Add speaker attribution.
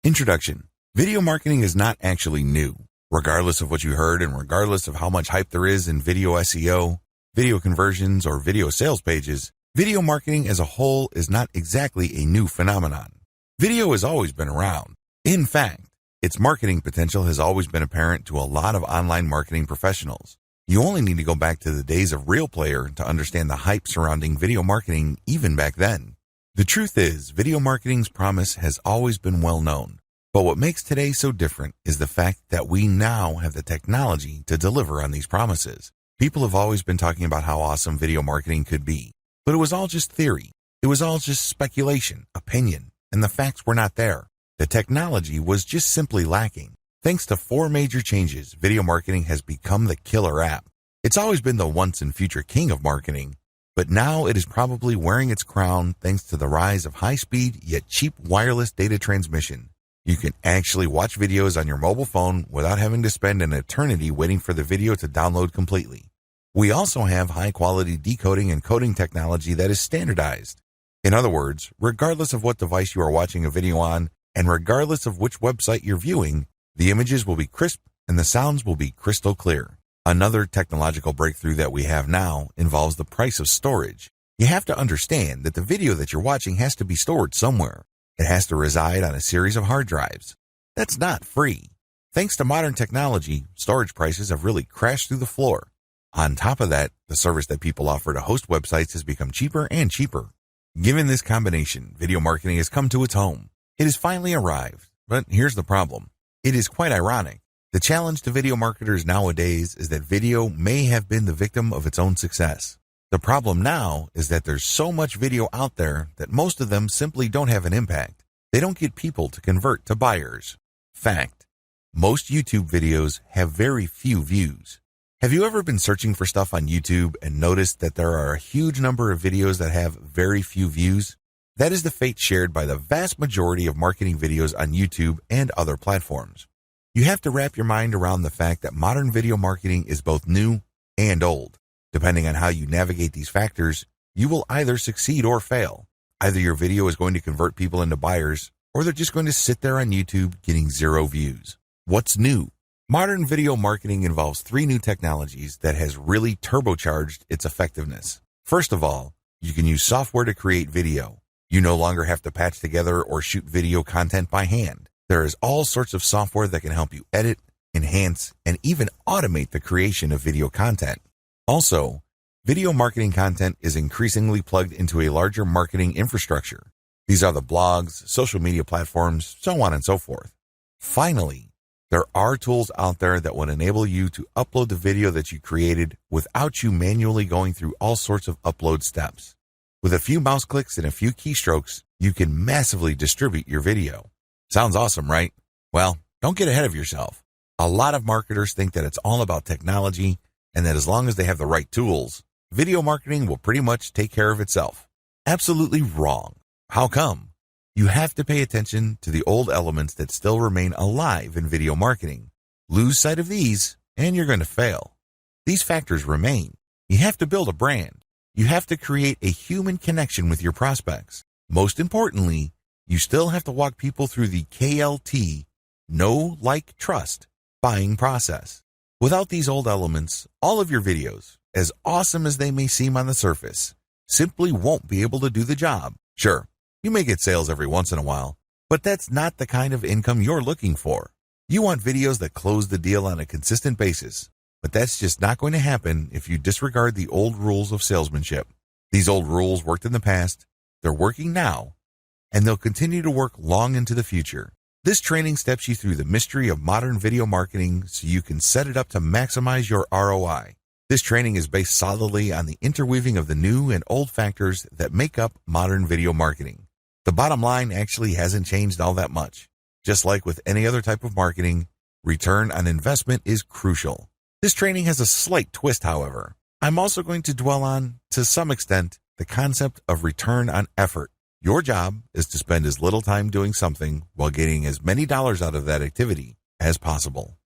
Speaker 1: Introduction. Video marketing is not actually new. Regardless of what you heard and regardless of how much hype there is in video SEO, video conversions, or video sales pages, video marketing as a whole is not exactly a new phenomenon. Video has always been around. In fact, its marketing potential has always been apparent to a lot of online marketing professionals. You only need to go back to the days of Real Player to understand the hype surrounding video marketing even back then. The truth is, video marketing's promise has always been well known. But what makes today so different is the fact that we now have the technology to deliver on these promises. People have always been talking about how awesome video marketing could be, but it was all just theory. It was all just speculation, opinion, and the facts were not there. The technology was just simply lacking. Thanks to 4 major changes, video marketing has become the killer app. It's always been the once and future king of marketing, but now it is probably wearing its crown thanks to the rise of high-speed yet cheap wireless data transmission. You can actually watch videos on your mobile phone without having to spend an eternity waiting for the video to download completely. We also have high-quality decoding and coding technology that is standardized. In other words, regardless of what device you are watching a video on, and regardless of which website you're viewing, the images will be crisp and the sounds will be crystal clear. Another technological breakthrough that we have now involves the price of storage. You have to understand that the video that you're watching has to be stored somewhere. It has to reside on a series of hard drives. That's not free. Thanks to modern technology, storage prices have really crashed through the floor. On top of that, the service that people offer to host websites has become cheaper and cheaper. Given this combination, video marketing has come to its home. It has finally arrived, but here's the problem. It is quite ironic. The challenge to video marketers nowadays is that video may have been the victim of its own success. The problem now is that there's so much video out there that most of them simply don't have an impact. They don't get people to convert to buyers. Fact: most YouTube videos have very few views. Have you ever been searching for stuff on YouTube and noticed that there are a huge number of videos that have very few views? That is the fate shared by the vast majority of marketing videos on YouTube and other platforms. You have to wrap your mind around the fact that modern video marketing is both new and old. Depending on how you navigate these factors, you will either succeed or fail. Either your video is going to convert people into buyers, or they're just going to sit there on YouTube getting 0 views. What's new? Modern video marketing involves 3 new technologies that has really turbocharged its effectiveness. First of all, you can use software to create video. You no longer have to patch together or shoot video content by hand. There is all sorts of software that can help you edit, enhance, and even automate the creation of video content. Also, video marketing content is increasingly plugged into a larger marketing infrastructure. These are the blogs, social media platforms, so on and so forth. Finally, there are tools out there that would enable you to upload the video that you created without you manually going through all sorts of upload steps. With a few mouse clicks and a few keystrokes, you can massively distribute your video. Sounds awesome, right? Well, don't get ahead of yourself. A lot of marketers think that it's all about technology and that as long as they have the right tools, video marketing will pretty much take care of itself. Absolutely wrong. How come? You have to pay attention to the old elements that still remain alive in video marketing. Lose sight of these, and you're going to fail. These factors remain. You have to build a brand. You have to create a human connection with your prospects. Most importantly, you still have to walk people through the KLT, know, like, trust, buying process. Without these old elements, all of your videos, as awesome as they may seem on the surface, simply won't be able to do the job. Sure, you may get sales every once in a while, but that's not the kind of income you're looking for. You want videos that close the deal on a consistent basis, but that's just not going to happen if you disregard the old rules of salesmanship. These old rules worked in the past, they're working now, and they'll continue to work long into the future. This training steps you through the mystery of modern video marketing so you can set it up to maximize your ROI. This training is based solidly on the interweaving of the new and old factors that make up modern video marketing. The bottom line actually hasn't changed all that much. Just like with any other type of marketing, return on investment is crucial. This training has a slight twist, however. I'm also going to dwell on, to some extent, the concept of return on effort. Your job is to spend as little time doing something while getting as many dollars out of that activity as possible.